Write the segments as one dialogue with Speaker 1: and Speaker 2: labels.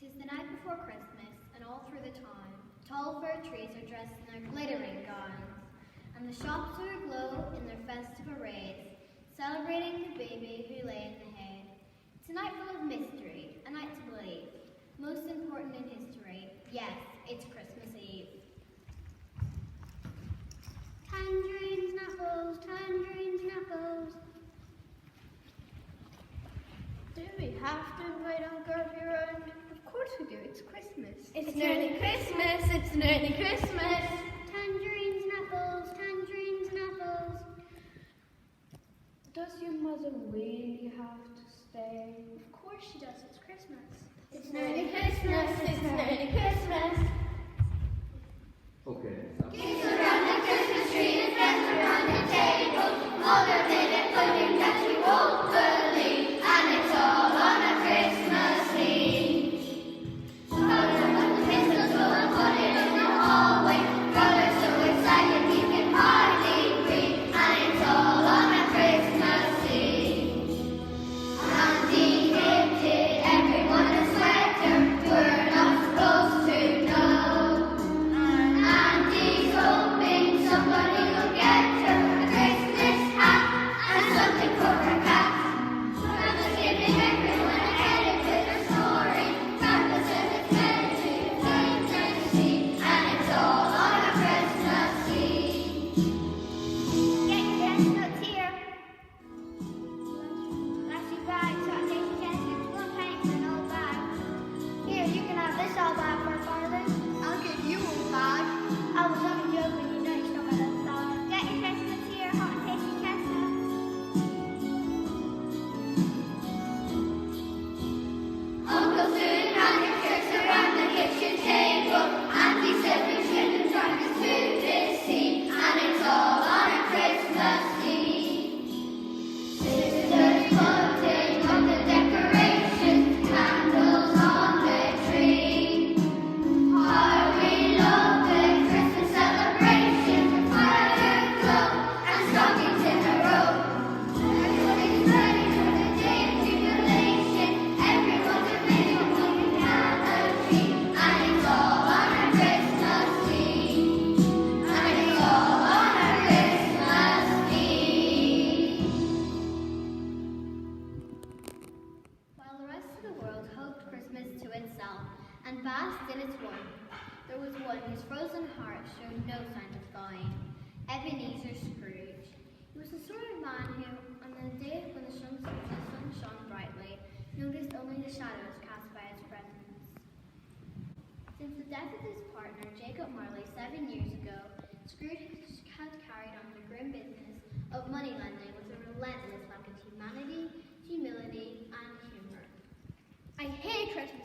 Speaker 1: 'Tis the night before Christmas, and all through the town, tall fir trees are dressed in their glittering gowns, and the shops are aglow in their festive arrays, celebrating the baby who lay in the hay. It's a night full of mystery, a night to believe, most important in history. Yes, it's Christmas Eve. Tangerines and apples, tangerines and apples.
Speaker 2: Do we have to invite Uncle around? Of course we do, it's Christmas.
Speaker 3: It's nearly Christmas, it's nearly Christmas.
Speaker 1: Tangerines and apples, tangerines and apples.
Speaker 2: Does your mother really have to stay?
Speaker 1: Of course she does, it's Christmas.
Speaker 3: It's nearly Christmas, it's nearly Christmas.
Speaker 4: Okay.
Speaker 3: Kids around the Christmas tree and friends around the table. Mother made a pudding that you won't believe, and it's all on a Christmas Eve. Mother put the mistletoe and put it in the hallway. Brother's so excited he can hardly breathe, and it's all on a Christmas Eve. Auntie gifted everyone a sweater we're not supposed to know. Auntie's hoping somebody will get her a Christmas hat and something for her cat. Grandma's giving everyone a headache with her story. Grandpa says it's better to change and see, and it's all on a Christmas Eve.
Speaker 1: Get your chestnuts here. Plastic bags, so I'll take your chestnuts, 1 penny for an old bag. Here, you can have this old bag for a farthing.
Speaker 2: I'll give you a bag.
Speaker 1: I was only joking, you know you stole my little dollar. Get your chestnuts here, hot and tasty chestnuts.
Speaker 3: Uncle's doing magic tricks around the kitchen table. Auntie said we shouldn't try this food this eve, and it's all on a Christmas Eve. Sisters putting up the decorations, candles on the tree. Are we loving Christmas celebrations? Fireglow and stockings in a row. Everybody's ready for the day of jubilation. Everyone's amazed when we can agree, and it's all on a Christmas Eve. And it's all on a Christmas Eve.
Speaker 1: While the rest of the world hoped Christmas to itself and basked in its warmth, there was one whose frozen heart showed no sign of thawing. Ebenezer Scrooge. He was the sort of man who, on the day when the sun shone brightly, noticed only the shadows cast by its presence. Since the death of his partner, Jacob Marley, 7 years ago, Scrooge had carried on the grim business of money lending with a relentless lack of humanity, humility, and humor.
Speaker 5: I hate Christmas,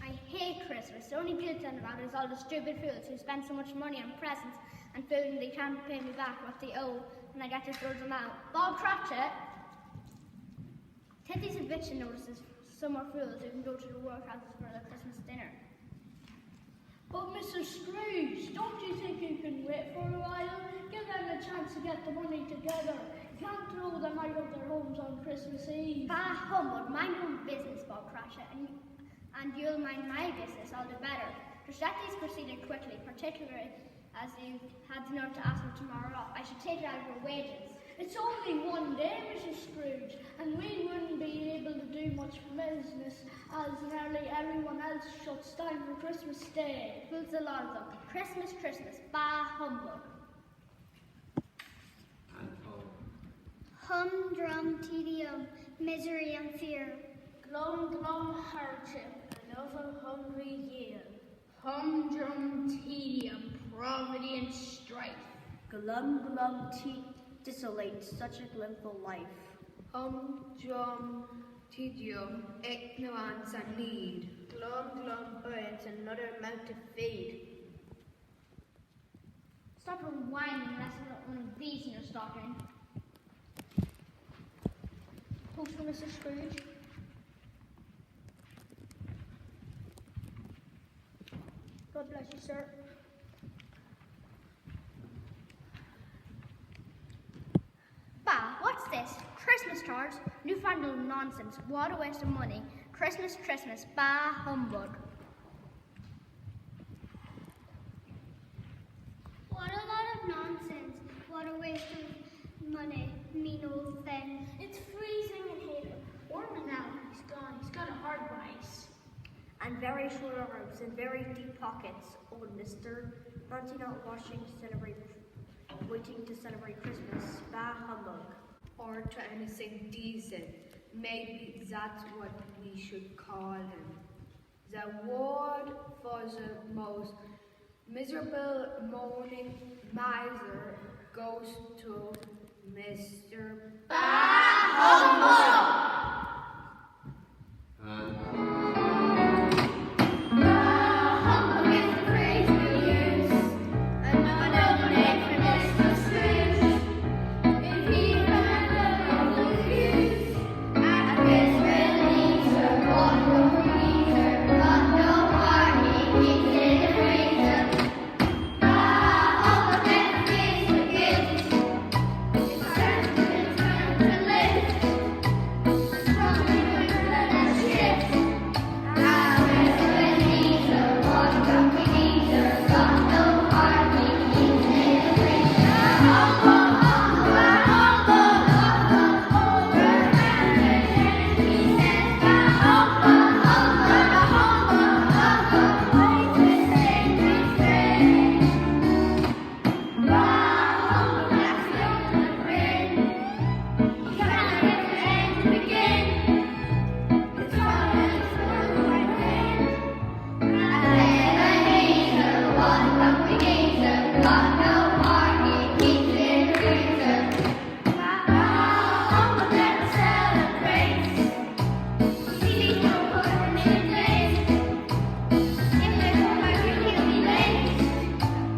Speaker 5: I hate Christmas. The only good thing about it is all the stupid fools who spend so much money on presents and food and they can't pay me back what they owe and I get to throw them out. Bob Cratchit! Take these eviction notices some more fools who can go to the workhouses for their Christmas dinner.
Speaker 6: But Mr. Scrooge, don't you think you can wait for a while? Give them a chance to get the money together. You can't throw them out of their homes on Christmas Eve.
Speaker 5: Bah, humbug, mind your own business, Bob Cratchit, and you'll mind my business all the better. Just let these proceed quickly, particularly as you had the nerve to ask me tomorrow off. I should take it out of your wages.
Speaker 6: It's only one day, Mrs. Scrooge, and we wouldn't be able to do much business as nearly everyone else shuts down for Christmas Day.
Speaker 5: Fools a lot of them. Christmas, Christmas, bah, humbug.
Speaker 4: And home.
Speaker 1: Humdrum, tedium, misery, and fear.
Speaker 6: Glum, glum, hardship, another hungry year.
Speaker 7: Humdrum, tedium, poverty and strife.
Speaker 8: Glum, glum, desolate, such a glimful life.
Speaker 2: Humdrum, tedium, ignorance and need.
Speaker 7: Glum, glum, birds, another mouth to feed.
Speaker 5: Stop your whining unless you got one of these in your stocking. Post for Mr. Scrooge. God bless you, sir. Bah, what's this? Christmas cards? Newfangled nonsense. What a waste of money. Christmas, Christmas. Bah, humbug.
Speaker 1: What a lot of nonsense. What a waste of money. Mean old thing.
Speaker 6: It's freezing in here. Warmer now. He's gone. He's got a hard rise.
Speaker 8: And very short arms and very deep pockets, old mister. Fancy not washing to celebrate, waiting to celebrate Christmas. Bah, humbug.
Speaker 7: Or to anything decent. Maybe that's what we should call him. The word for the most miserable moaning miser goes to Mr.
Speaker 3: Humbug is the phrase we use. Another name for Mr. Scrooge. If he had a refuse, at Christmas Easter, what no freezer, got no heart, he keeps in the freezer. Humbug never gives a gift. It's time to live. From the shift. At Christmas Easter, what no freezer, got no heart, he keeps in the freezer. Humbug, humbug, humbug, over and again he says, humbug, humbug, humbug, humbug, with sacred phrase. Humbug, that's the grin. He cannot get the end to begin. It's fun and it's right then. At Ebenezer, what lucky geezer, got no heart, he keeps in the freezer. Humbug never celebrates. See no putting in place. If they come back, he'll be late.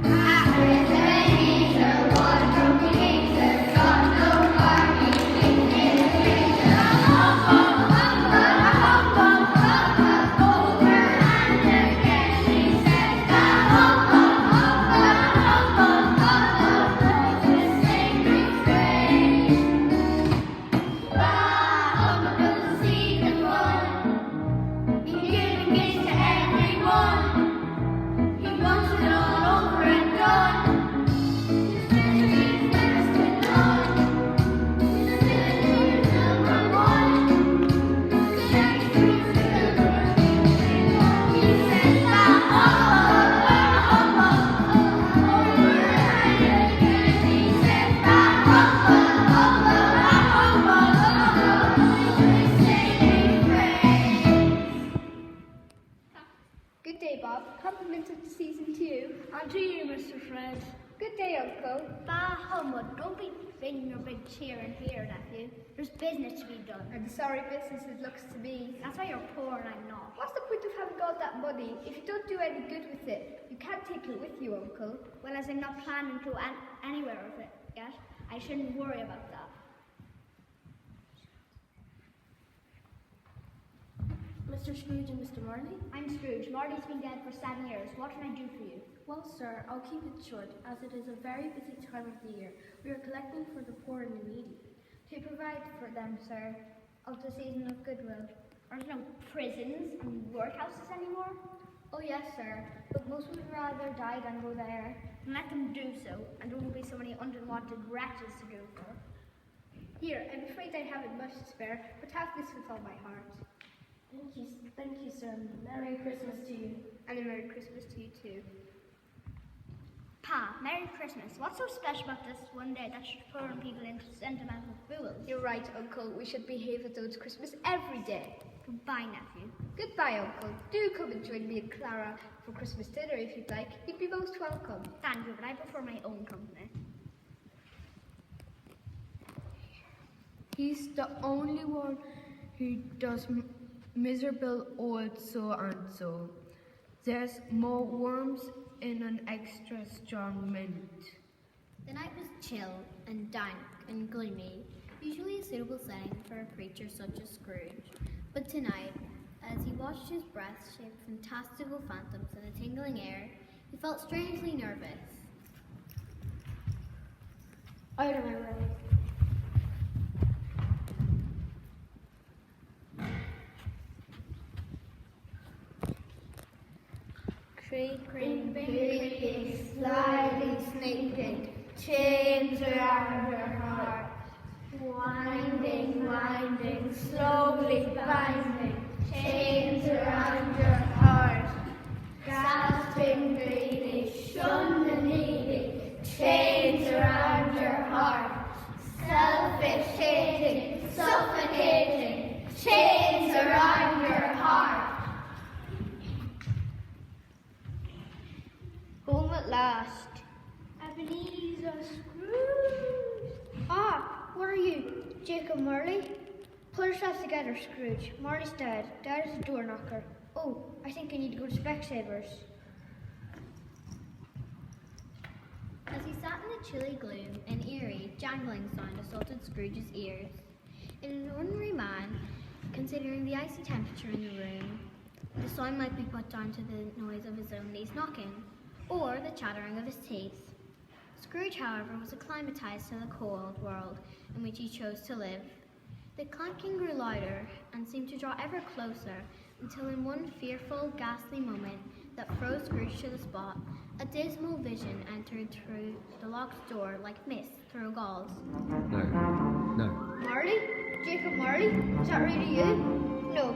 Speaker 3: At Ebenezer, what lucky geezer, got no heart, he keeps in the freezer. Humbug, humbug, humbug, humbug, over and again he says, humbug, humbug, humbug, humbug, with sacred phrase. Humbug doesn't see the fun in giving gifts to everyone. He wants it all over and done. His ministry's never stood done. His ministry's number one. Scary Scrooge is the first thing he says, humbug, humbug, over and again he says, humbug, humbug, humbug, with sacred phrase.
Speaker 2: Good day, Bob. Compliments of the season to you.
Speaker 6: And to you, Mr. Fred.
Speaker 2: Good day, Uncle.
Speaker 5: Bah, humbug. Don't be bringing your big cheer in here, nephew. There's business to be done.
Speaker 2: And sorry business it looks to be.
Speaker 5: That's why you're poor and I'm not.
Speaker 2: What's the point of having all that money if you don't do any good with it? You can't take it with you, Uncle.
Speaker 5: Well, as I'm not planning to go anywhere with it yet, I shouldn't worry about that.
Speaker 4: Mr. Scrooge and Mr. Marley?
Speaker 5: I'm Scrooge. Marley's been dead for 7 years. What can I do for you?
Speaker 4: Well, sir, I'll keep it short, as it is a very busy time of the year. We are collecting for the poor and the needy.
Speaker 2: To provide for them, sir, of the season of goodwill.
Speaker 5: There's no prisons and workhouses anymore.
Speaker 2: Oh yes, sir, but most would rather die than go there.
Speaker 5: Then let them do so, and there won't be so many unwanted wretches to go for.
Speaker 2: Here, I'm afraid I haven't much to spare, but have this with all my heart.
Speaker 4: Thank you, sir. Merry Christmas to you.
Speaker 2: And a Merry Christmas to you too.
Speaker 5: Pa, Merry Christmas. What's so special about this one day that should turn people into sentimental fools?
Speaker 2: You're right, Uncle. We should behave at those Christmas every day.
Speaker 5: Goodbye, nephew.
Speaker 2: Goodbye, Uncle. Do come and join me and Clara for Christmas dinner if you'd like. You'd be most welcome.
Speaker 5: Thank you, but I prefer my own company.
Speaker 7: He's the only one who does miserable old so and so. There's more worms in an extra strong mint.
Speaker 1: The night was chill and dank and gloomy, usually a suitable setting for a creature such as Scrooge. But tonight, as he watched his breath shape fantastical phantoms in the tingling air, he felt strangely nervous.
Speaker 4: Out of my way.
Speaker 2: Creeping, creeping, slyly sneaking, chains around her heart. Winding, winding, slowly binding, chains around your heart. Grasping, greedy, shun the needy, chains around your heart. Selfish, hating, suffocating, chains around your heart.
Speaker 5: Home at last.
Speaker 6: Ebenezer Scrooge.
Speaker 5: Ah, what are you? Jacob Marley? Pull yourself together, Scrooge. Marley's dead. Dad is a door knocker. Oh, I think I need to go to Specsavers.
Speaker 1: As he sat in the chilly gloom, an eerie, jangling sound assaulted Scrooge's ears. In an ordinary man, considering the icy temperature in the room, the sound might be put down to the noise of his own knees knocking, or the chattering of his teeth. Scrooge, however, was acclimatized to the cold world in which he chose to live. The clanking grew louder and seemed to draw ever closer until in one fearful, ghastly moment that froze Scrooge to the spot, a dismal vision entered through the locked door like mist through gauze.
Speaker 9: No.
Speaker 5: Marley? Jacob Marley? Is that really you? No,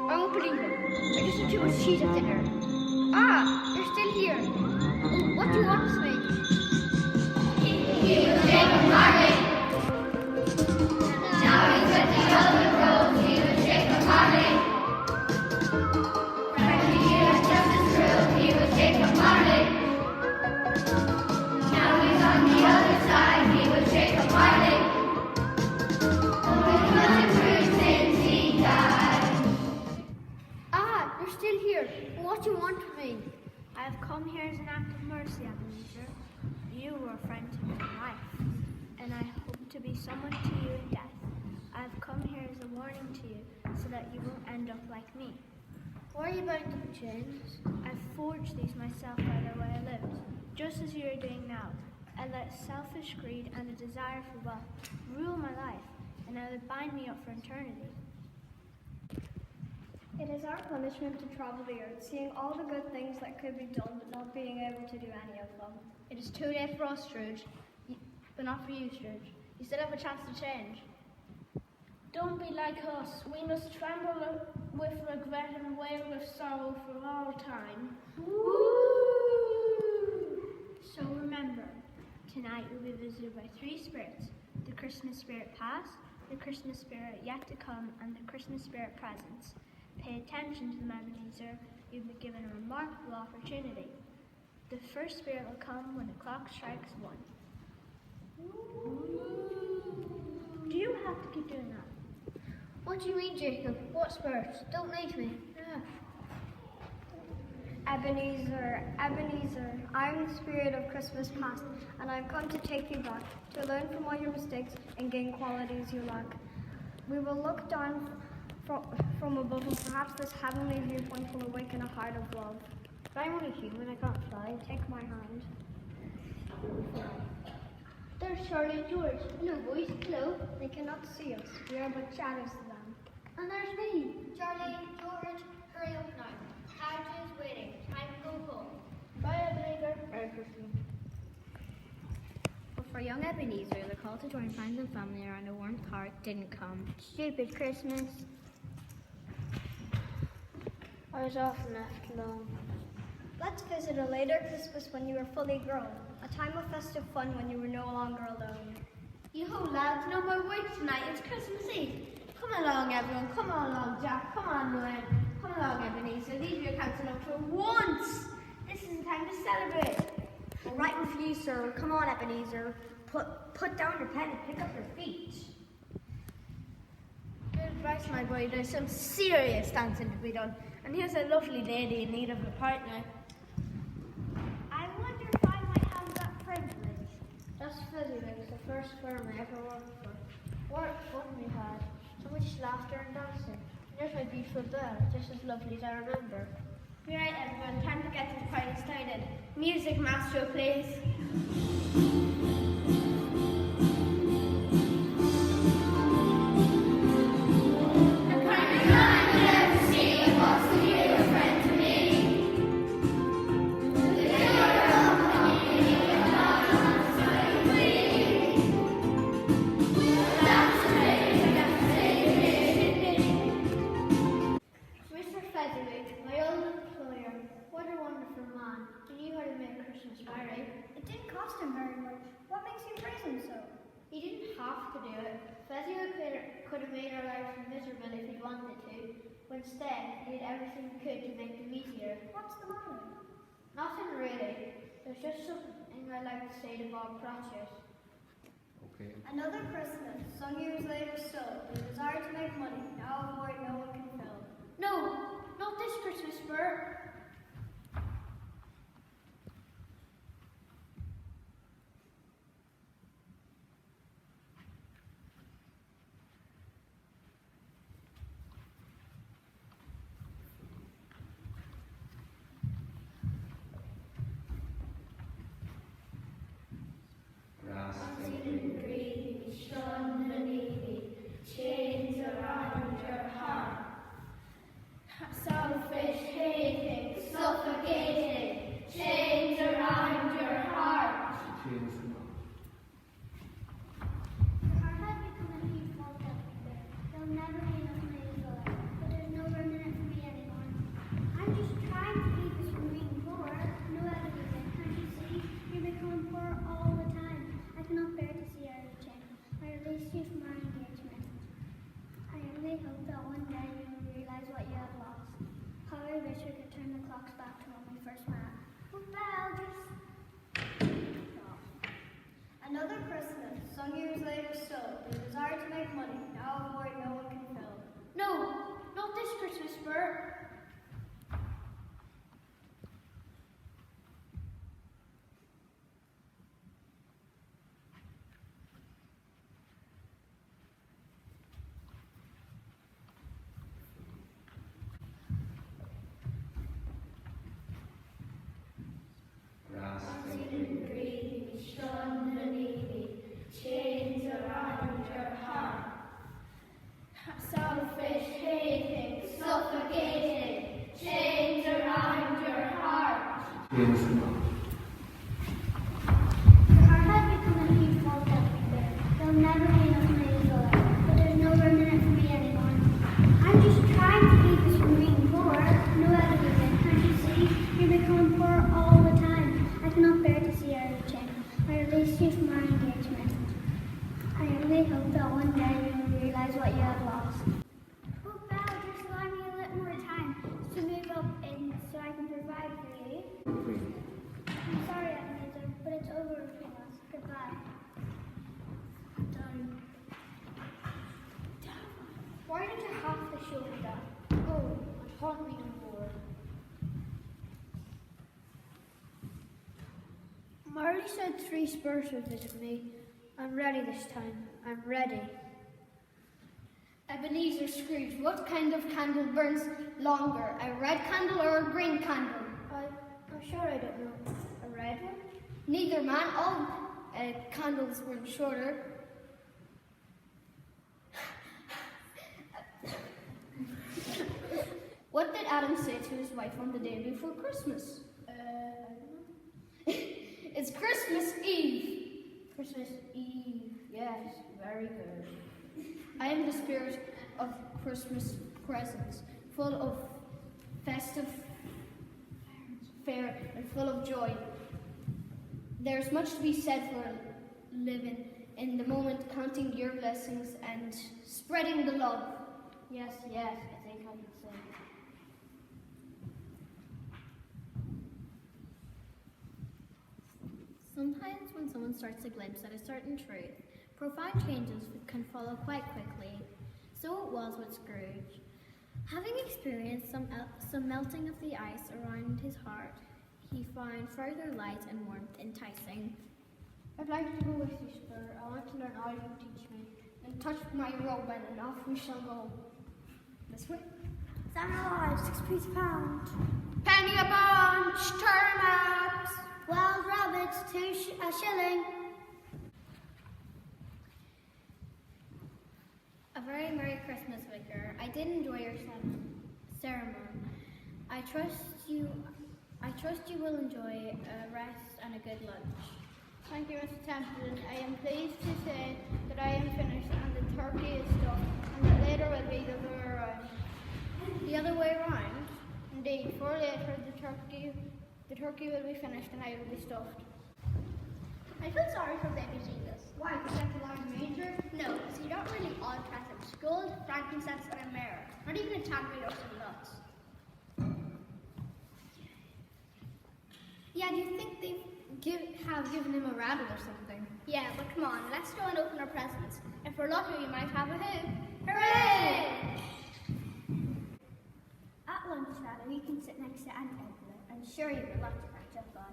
Speaker 5: I won't believe it. I just had too much cheese at dinner. Ah, you're still here. Oh, what do you want with me?
Speaker 3: He was Jacob Marley. Now he's with the other girls. He was Jacob Marley. Friendly, he was just as true. He was Jacob Marley. Now he's on the other side. He was Jacob Marley. Oh, it wasn't true since he died.
Speaker 5: Ah, you're still here. What do you want with me?
Speaker 8: I have come here as an act of mercy, Ebenezer. You were a friend to me in life, and I hope to be someone to you in death. I have come here as a warning to you, so that you won't end up like me.
Speaker 5: Why are you bound up in chains?
Speaker 8: I forged these myself by the way I lived, just as you are doing now. I let selfish greed and a desire for wealth rule my life, and now they bind me up for eternity.
Speaker 2: It is our punishment to travel the earth, seeing all the good things that could be done, but not being able to do any of them.
Speaker 5: It is too late for us, Scrooge. But not for you, Scrooge. You still have a chance to change.
Speaker 6: Don't be like us. We must tremble with regret and wail with sorrow for all time.
Speaker 8: So remember, tonight you'll be visited by three spirits: the Christmas spirit past, the Christmas spirit yet to come, and the Christmas spirit present. Pay attention to them, Ebenezer. You'll be given a remarkable opportunity. The first spirit will come when the clock strikes 1. Do you have to keep doing that?
Speaker 5: What do you mean, Jacob? What spirits? Don't leave me.
Speaker 2: Ebenezer, Ebenezer, I am the spirit of Christmas past, and I have come to take you back, to learn from all your mistakes and gain qualities you lack. We will look down from above, and perhaps this heavenly viewpoint will awaken a heart of love.
Speaker 5: But I'm only human, I can't fly.
Speaker 2: Take my hand.
Speaker 5: There's Charlie and George. Hello, boys. Hello.
Speaker 2: They cannot see us. We are but shadows to them.
Speaker 5: And there's me.
Speaker 1: Charlie, George, hurry up now. Carriage is waiting. Time to go home.
Speaker 6: Bye, Ebenezer.
Speaker 5: Merry Christmas.
Speaker 1: But for young Ebenezer, the call to join friends and family around a warm hearth didn't come.
Speaker 5: Stupid Christmas. I was often left alone.
Speaker 2: Let's visit a later Christmas when you are fully grown, a time of festive fun when you were no longer alone.
Speaker 5: Yo, lads, no more wait tonight. It's Christmas Eve. Come along, everyone. Come along, Jack. Come on, Ryan. Come along, Ebenezer. Leave your council up for once. This is the time to celebrate.
Speaker 8: All right with you, sir. Come on, Ebenezer. Put down your pen and pick up your feet.
Speaker 5: Good advice, my boy. There's some serious dancing to be done. And here's a lovely lady in need of a partner.
Speaker 8: I wonder if I might have that privilege.
Speaker 5: That's fuzzy, like it's the first firm I ever worked for. What fun we had. So much laughter and dancing. There's my beautiful girl, just as lovely as I remember.
Speaker 2: All right, everyone, time to get this party started. Music, maestro, please.
Speaker 5: didn't have to do it. Fezio could have made our lives miserable if he wanted to, but instead he did everything he could to make them easier.
Speaker 2: What's the matter?
Speaker 5: Nothing really. There's just something I'd like to say to Bob Cratchit.
Speaker 9: Okay.
Speaker 2: Another Christmas, some years later still, the desire to make money, now a void no one can fill.
Speaker 5: No, not this Christmas, Bert.
Speaker 3: Selfish, hating, suffocating, chains around your heart.
Speaker 1: Your heart has become a huge vault everywhere. There'll never be enough money to go out, but there's no room in it for me anymore. I'm just trying to keep us from being poor. No other reason. Can't you see? You're becoming poor all the time. I cannot bear to see our reaching. I release you from our engagement. I only hope that one day you will realize what you have lost. How I wish we could turn the clocks back to when we first met. Oh, Belle,
Speaker 2: Another Christmas, some years later still, the desire to make money, now a void no one can fill.
Speaker 5: No, not this Christmas, Bert.
Speaker 3: Chains around your heart. Selfish, hating, suffocating, chains around your heart.
Speaker 1: Your heart has become a huge vault everywhere. There'll never be enough money to go out, but there's no room in it for me anymore. I'm just trying to keep us from being poor. No other reason. Can't you see? You're becoming poor all the time. I cannot bear to see our reaching. I release you from our engagement. I only hope that one day you will realize what you have lost. Oh, Belle, just allow me a little more time to move up in so I can provide for you. I'm sorry, Ebenezer, but it's over between us. Goodbye.
Speaker 5: Why did you have to show me that? Oh, and haunt me no more. Marley said 3 spurs would visit me. I'm ready this time. I'm ready. Ebenezer Scrooge, what kind of candle burns longer? A red candle or a green candle? I'm sure I don't know. A red one? Neither, man. All candles burn shorter. What did Adam say to his wife on the day before Christmas? I don't know. It's Christmas Eve. Christmas Eve. Yes, very good. I am the spirit of Christmas presents, full of festive fare and full of joy. There's much to be said for living in the moment, counting your blessings and spreading the love. Yes, I think I can say.
Speaker 1: Sometimes when someone starts a glimpse at a certain truth, profound changes can follow quite quickly. So it was with Scrooge. Having experienced some melting of the ice around his heart, he found further light and warmth enticing.
Speaker 5: I'd like to go with you, Spur. I want to learn all you can teach me. Then touch my robe and off we shall go. This way.
Speaker 2: Salmon alive, 6p a pound.
Speaker 5: Penny a bunch, turnips.
Speaker 1: Wild rabbits, a shilling. A very Merry Christmas, Vicar. I did enjoy your ceremony. I trust you will enjoy a rest and a good lunch.
Speaker 5: Thank you, Mr. Templeton. I am pleased to say that I am finished and the turkey is stuffed, and that later will be the other way around. The other way around? Indeed, for later the turkey will be finished and I will be stuffed. I feel sorry for baby Jesus.
Speaker 1: Why? Did you have to lie in the manger?
Speaker 5: No, see, not really all presents. Gold, frankincense, and a mirror. Not even a tambourine or some nuts.
Speaker 1: Yeah, do you think they have given him a rabbit or something?
Speaker 5: Yeah, but come on, let's go and open our presents. If we're lucky, we might have a who. Hooray!
Speaker 8: At lunch, rather, you can sit next to Aunt Edna. I'm sure you would like to catch up on.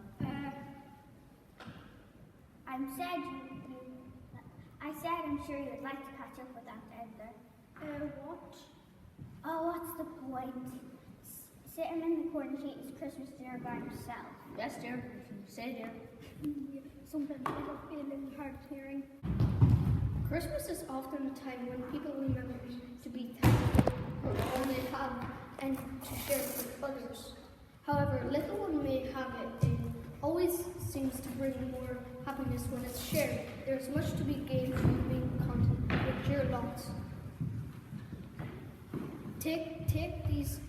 Speaker 8: I said I'm sure you would like to catch up with Aunt Edna.
Speaker 5: What?
Speaker 8: Oh, what's the point? Sit him in the corner to eat his Christmas dinner by himself.
Speaker 1: Yes, dear. If you say, dear.
Speaker 5: Sometimes I have a feeling hard of hearing.
Speaker 1: Christmas is often a time when people remember to be thankful for all they have and to share with others. However, little one may have it always seems to bring more happiness when it's shared. There is much to be gained from being content with your lot. Take these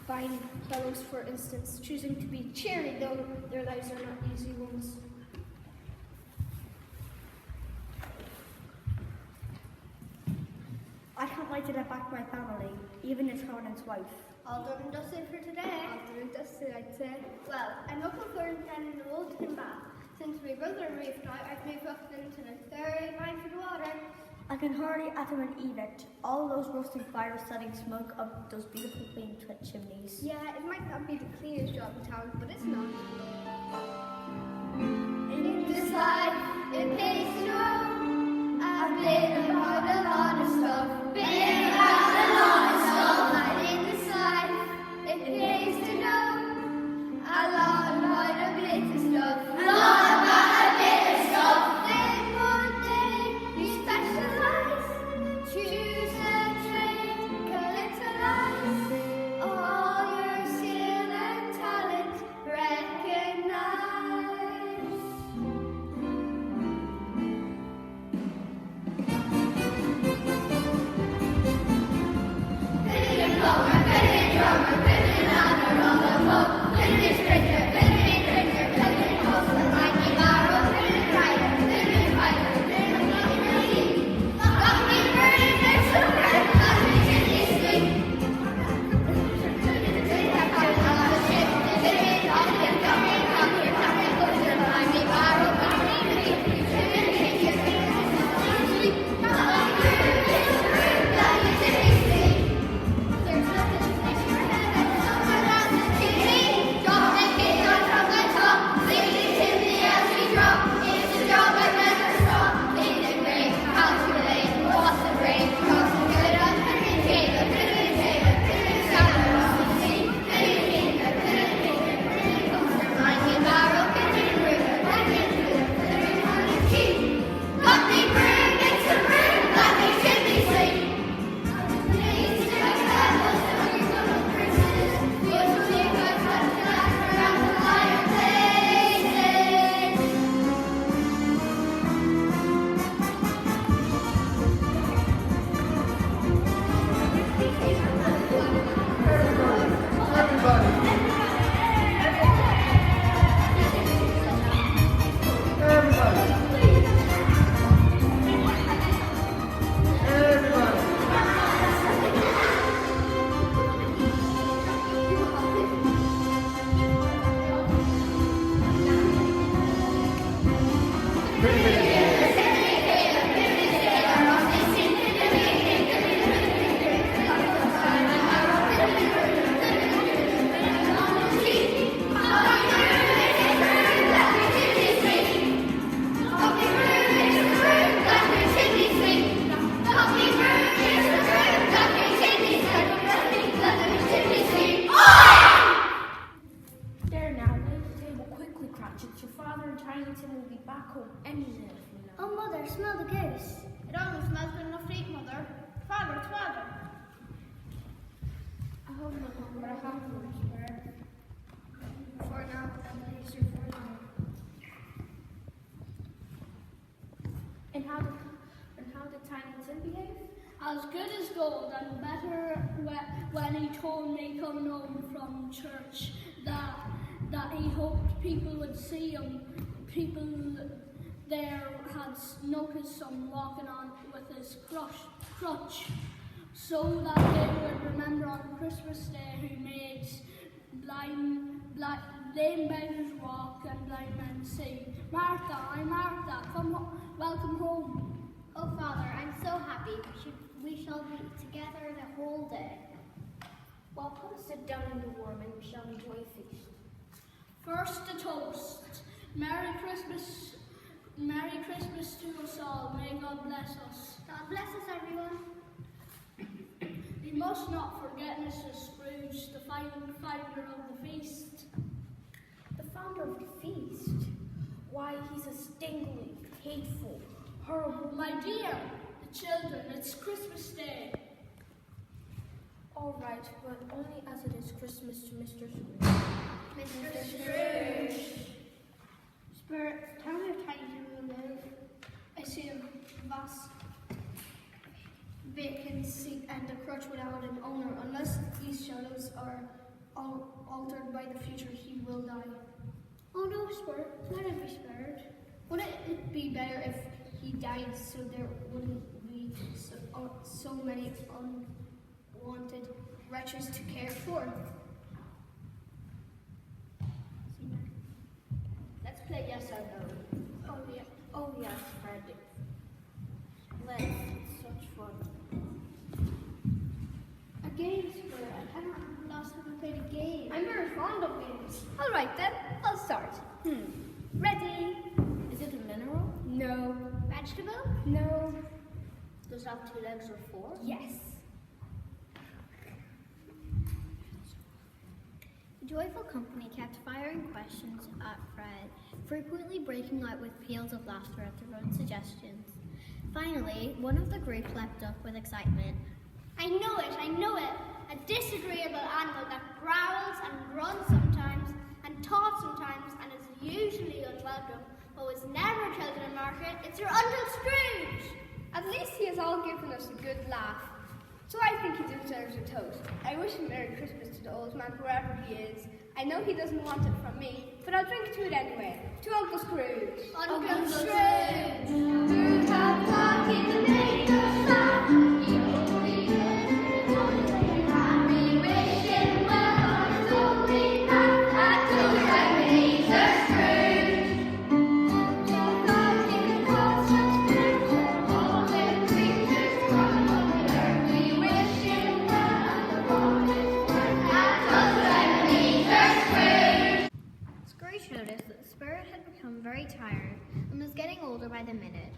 Speaker 1: fine fellows, for instance, choosing to be cheery though their lives are not easy ones.
Speaker 2: I can't wait to get back to my family, even his Conan's wife.
Speaker 5: All done and dusted for today.
Speaker 1: All done and dusted, I'd say.
Speaker 5: Well, I'm looking forward to getting the old tin bath. Since my brother moved out, I've moved up into the third line for the water.
Speaker 2: I can hardly utter an edict. All those roasting fires setting smoke up those beautiful clean chimneys.
Speaker 1: Yeah, it might not be the cleanest job in town, but it's not.
Speaker 3: In this life, it pays to know. I've been about a lot of stuff. Been about a lot of stuff. And in this life, it pays to know. A lot about a bit of stuff. A lot about a bit of stuff. Then one day, you specialize. Choose a trade, collectorize. All your skill and talent recognize.
Speaker 5: Oh, Mother, smell the goose. It almost smells good enough to eat, Mother. Father, it's Father.
Speaker 1: I hope not home, but I have to whisper. For now, and Easter for now.
Speaker 4: And how did Tiny Tim behave?
Speaker 6: As good as gold, and better when he told me coming home from church that he hoped people would see him, people there had noticed some walking on with his crutch, so that they would remember on Christmas Day who made lame beggars walk and blind men see. Martha, welcome home.
Speaker 1: Oh, Father, I'm so happy. We shall be together the whole day.
Speaker 4: Well, come sit down in the warm and we shall enjoy a feast.
Speaker 6: First a toast. Merry Christmas to us all. May God bless us.
Speaker 1: God bless us, everyone.
Speaker 6: We must not forget Mr. Scrooge, the founder of the feast.
Speaker 4: The founder of the feast? Why, he's a stinging, hateful, horrible...
Speaker 6: My dear, the children, it's Christmas Day.
Speaker 4: All right, but only as it is Christmas to Mr. Scrooge.
Speaker 1: Mr. Scrooge.
Speaker 6: Spirit, tell me how you live. I see a vast vacant seat and a crutch without an owner. Unless these shadows are altered by the future, he will die. Oh no, Spirit, let him be spared. Wouldn't it be better if he died so there wouldn't be so many unwanted wretches to care for? Let's play yes or no.
Speaker 4: Oh yes, Fred. Let's, it's such fun.
Speaker 6: A game, Spirit. I haven't remember the last time we played a game.
Speaker 5: I'm very fond of games. All right then, I'll start. Ready?
Speaker 4: Is it a mineral?
Speaker 5: No. Vegetable?
Speaker 4: No.
Speaker 5: Does it have 2 legs or 4?
Speaker 4: Yes.
Speaker 1: The joyful company kept firing questions at Fred, frequently breaking out with peals of laughter at their own suggestions. Finally, one of the group leapt up with excitement.
Speaker 5: I know it. A disagreeable animal that growls and grunts sometimes and talks sometimes and is usually unwelcome, but was never killed in a market. It's your Uncle Scrooge!
Speaker 2: At least he has all given us a good laugh. So I think he deserves a toast. I wish him Merry Christmas to the old man, wherever he is. I know he doesn't want it from me, but I'll drink to it anyway. To Uncle Scrooge.
Speaker 5: Uncle Scrooge!
Speaker 3: Who have talked in the name of love? We wish him well on his holy path. And to Ebenezer Scrooge. To God he could cause such good. All the creatures from the earth. We wish him well and upon his work. And to Ebenezer Scrooge.
Speaker 1: Scrooge noticed that the spirit had become very tired and was getting older by the minute.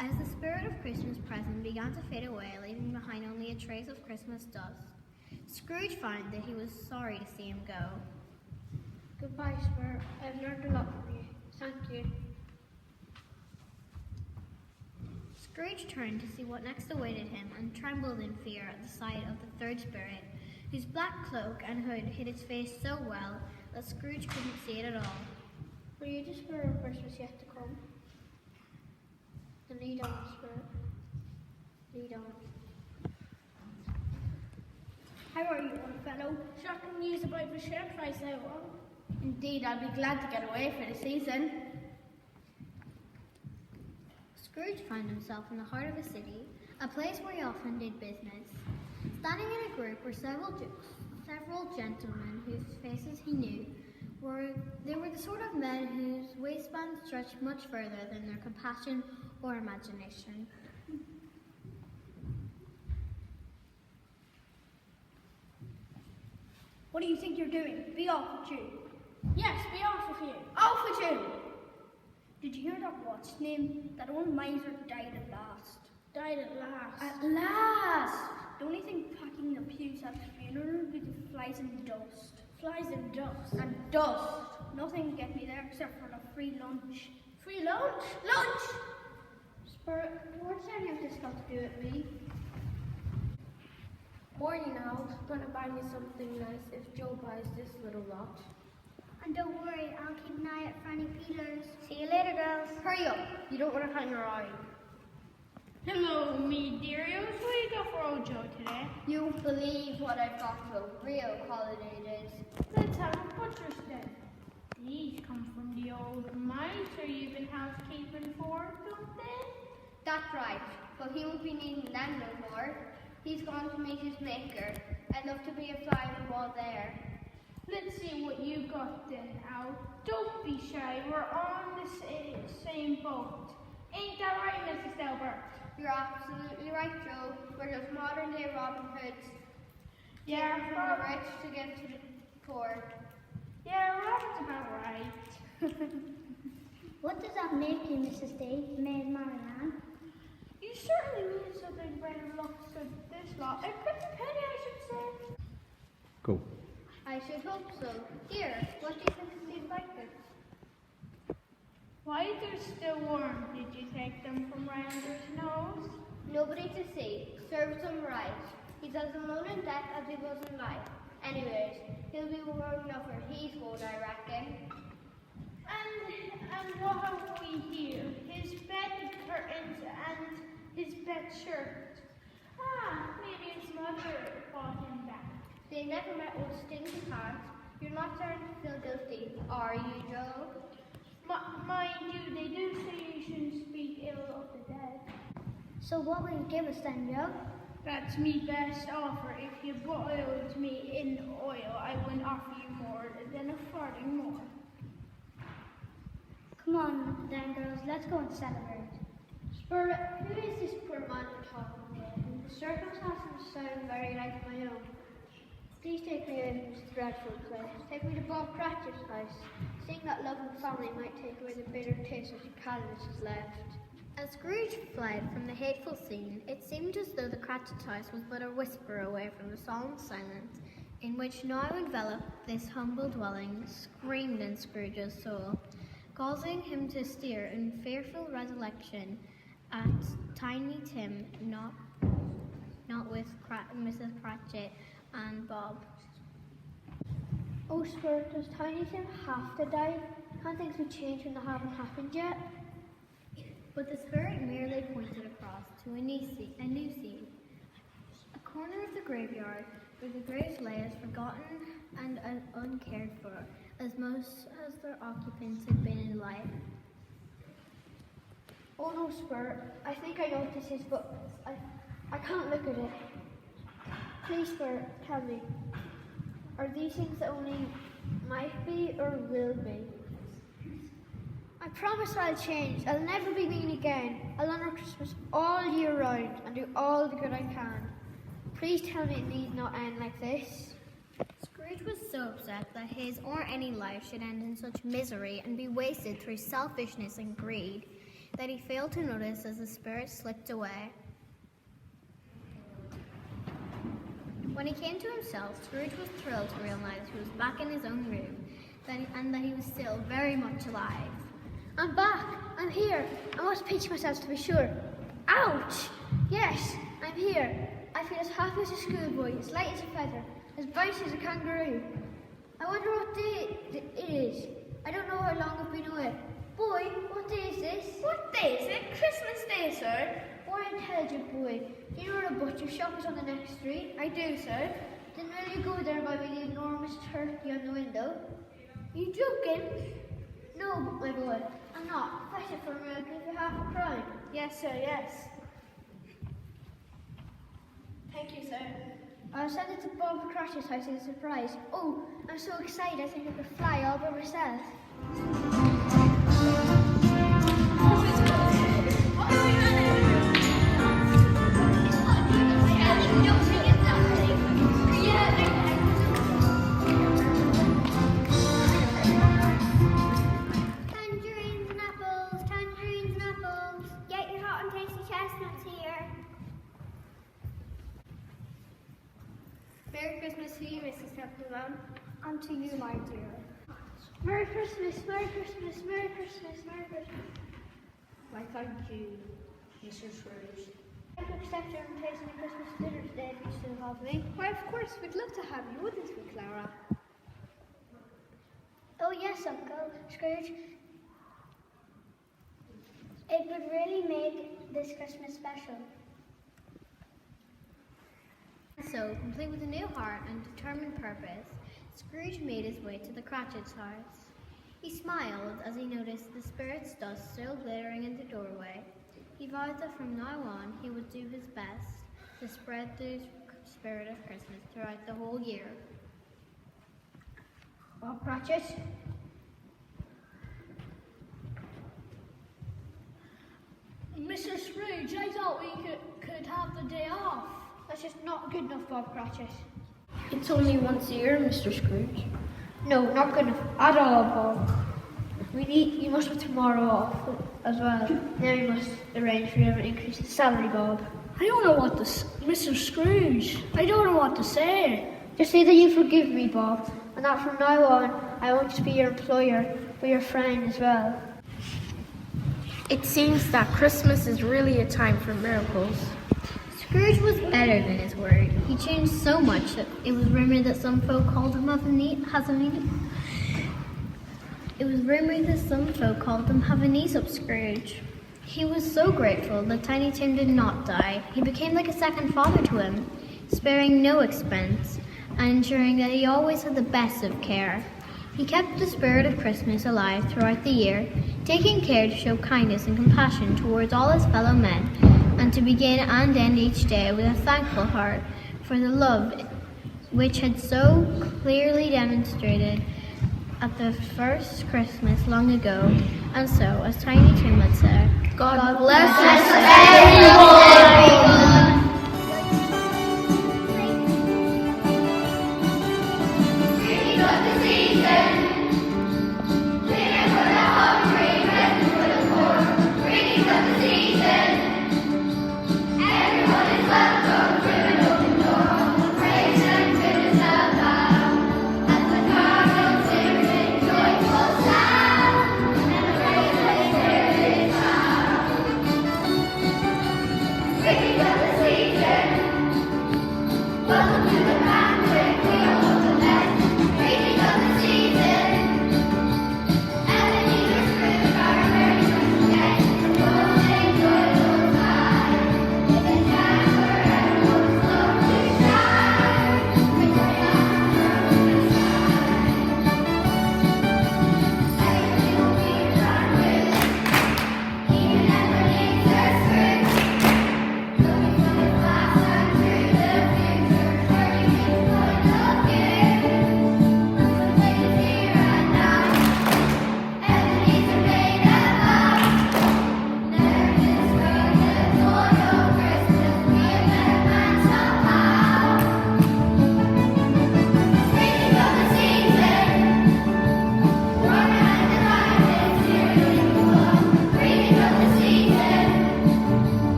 Speaker 1: As the spirit of Christmas present began to fade away, leaving behind only a trace of Christmas dust, Scrooge found that he was sorry to see him go.
Speaker 6: Goodbye, Spirit. I've learned a lot from you. Thank you.
Speaker 1: Scrooge turned to see what next awaited him and trembled in fear at the sight of the third spirit, whose black cloak and hood hid its face so well that Scrooge couldn't see it at all.
Speaker 6: Were you the Spirit of Christmas yet to come? Then lead on, Spirit. Lead on. How are you, old fellow? Sure, I can use a bit of a share price out. Indeed, I'll be glad to get away for the season.
Speaker 1: Scrooge found himself in the heart of a city, a place where he often did business. Standing in a group were several gentlemen whose faces he knew. They were the sort of men whose waistbands stretched much further than their compassion or imagination.
Speaker 6: What do you think you're doing? Be off with you. Yes, be off with you.
Speaker 5: Off with you!
Speaker 6: Did you hear that what's his name? That old miser died at last. Died at last.
Speaker 5: At last!
Speaker 6: The only thing packing the pews at the funeral would be the flies and dust. Flies and dust.
Speaker 5: And dust.
Speaker 6: Nothing get me there except for the free lunch.
Speaker 5: Free lunch? Lunch!
Speaker 6: Spirit, what's any of this got to do with me?
Speaker 4: Morning now, gonna buy me something nice if Joe buys this little lot.
Speaker 1: And don't worry, I'll keep an eye out for any peelers.
Speaker 5: See you later, girls.
Speaker 6: Hurry up, you don't want to hang around.
Speaker 10: Hello, me dearios. What do you got for old Joe today?
Speaker 6: You won't believe what I've got for a real holiday days.
Speaker 10: Let's have a butcher's day. These come from the old miser you've been housekeeping for, don't they?
Speaker 1: That's right, but he won't be needing them no more. He's gone to meet his maker. I'd love to be a fly on the wall there.
Speaker 10: Let's see what you got then, Al. Don't be shy, we're on the same boat. Ain't that right, Mrs. Delbert?
Speaker 1: You're absolutely right, Joe. We're just modern day Robin Hoods.
Speaker 10: Yeah,
Speaker 1: Taken from the rich to give to the poor.
Speaker 10: Yeah, Robin's about right.
Speaker 8: What does that make you, Mrs. D, Maid Marianne?
Speaker 10: You certainly mean something better looks than this lot. A pretty penny, I should say.
Speaker 9: Go.
Speaker 1: I should hope so. Here, what do you think of these blankets?
Speaker 10: Why, they're still warm. Did you take them from Rander's nose?
Speaker 1: Nobody to see. Serves him right. He's as alone in death as he was in life. Anyways, he'll be warm enough where he's going, I reckon.
Speaker 10: And what have we here? His bed curtains and his bed shirt. Ah, maybe his mother bought him that.
Speaker 1: They never met old stinky pants. You're not starting to feel guilty, are you, Joe?
Speaker 10: Mind you, they do say you shouldn't speak ill of the dead.
Speaker 8: So what will you give us then, Joe?
Speaker 10: That's me best offer. If you boiled me in oil, I wouldn't offer you more than a farthing more.
Speaker 8: Come on then, girls, let's go and celebrate.
Speaker 1: Spirit, who is this poor man you're talking to? The circumstances sound very like my own. Please take me out of this dreadful place. Take me to Bob Cratchit's house. Seeing that loving family might take away the bitter taste which Callus has left. As Scrooge fled from the hateful scene, it seemed as though the Cratchit's house was but a whisper away from the solemn silence in which now enveloped this humble dwelling screamed in Scrooge's soul, causing him to steer in fearful recollection at Tiny Tim, not with Mrs. Cratchit and Bob.
Speaker 2: Oh, Spirit, does Tiny Tim have to die? Can't things be changed when they haven't happened yet?
Speaker 1: But the spirit merely pointed across to a new scene, a corner of the graveyard where the graves lay as forgotten and uncared for as most as their occupants had been in life.
Speaker 2: Oh no, Spirit, I think I know what this is, but I can't look at it. Please, Spirit, tell me, are these things that only might be or will be? I promise I'll change. I'll never be mean again. I'll honour Christmas all year round and do all the good I can. Please tell me it need not end like this.
Speaker 1: Scrooge was so upset that his or any life should end in such misery and be wasted through selfishness and greed that he failed to notice as the spirit slipped away. When he came to himself, Scrooge was thrilled to realize he was back in his own room and that he was still very much alive.
Speaker 2: I'm back. I'm here. I must pinch myself to be sure. Ouch! Yes, I'm here. I feel as happy as a schoolboy, as light as a feather, as bright as a kangaroo. I wonder what day it is. I don't know how long I've been away. Boy, what day is this?
Speaker 10: What day is it? Christmas Day, sir.
Speaker 2: More intelligent boy. Do you know the butcher shop is on the next street?
Speaker 10: I do, sir.
Speaker 2: Then will you go there by the enormous turkey on the window?
Speaker 10: Are you joking?
Speaker 2: No, my boy, I'm not. Fetch it for me, I'll give you half a crown.
Speaker 10: Yes, sir, yes. Thank you, sir.
Speaker 2: I'll send it to Bob Cratchit's house as a surprise. Oh, I'm so excited I think I could fly all by myself.
Speaker 1: Merry Christmas to you, Mrs. Templeman.
Speaker 2: And to you, my dear.
Speaker 6: Merry Christmas, Merry Christmas, Merry Christmas, Merry Christmas.
Speaker 10: Why, thank you, Mr. Scrooge.
Speaker 2: I'd like to accept your invitation to Christmas dinner today if you still have me.
Speaker 6: Why, of course, we'd love to have you, wouldn't we, Clara?
Speaker 8: Oh yes, Uncle Scrooge. It would really make this Christmas special.
Speaker 1: So, complete with a new heart and determined purpose, Scrooge made his way to the Cratchit's house. He smiled as he noticed the spirit's dust still glittering in the doorway. He vowed that from now on he would do his best to spread the spirit of Christmas throughout the whole year.
Speaker 10: Bob Cratchit?
Speaker 6: Mr. Scrooge, I thought we could have the day off.
Speaker 10: That's just not good enough, Bob Cratchit.
Speaker 4: It's only once a year, Mr. Scrooge.
Speaker 10: No, not good enough at all, Bob. You must have tomorrow off as well. Now you must arrange for an increase in salary, Bob.
Speaker 6: I don't know what to Mr. Scrooge, I don't know what to say.
Speaker 10: Just say that you forgive me, Bob, and that from now on I won't just be your employer, but your friend as well.
Speaker 4: It seems that Christmas is really a time for miracles.
Speaker 1: Scrooge was better than his word. He changed so much that it was rumored that some folk called him have an Aesop Scrooge. He was so grateful that Tiny Tim did not die. He became like a second father to him, sparing no expense and ensuring that he always had the best of care. He kept the spirit of Christmas alive throughout the year, taking care to show kindness and compassion towards all his fellow men, and to begin and end each day with a thankful heart for the love which had so clearly demonstrated at the first Christmas long ago. And so, as Tiny Tim had said, God bless us everyone!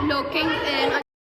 Speaker 7: Looking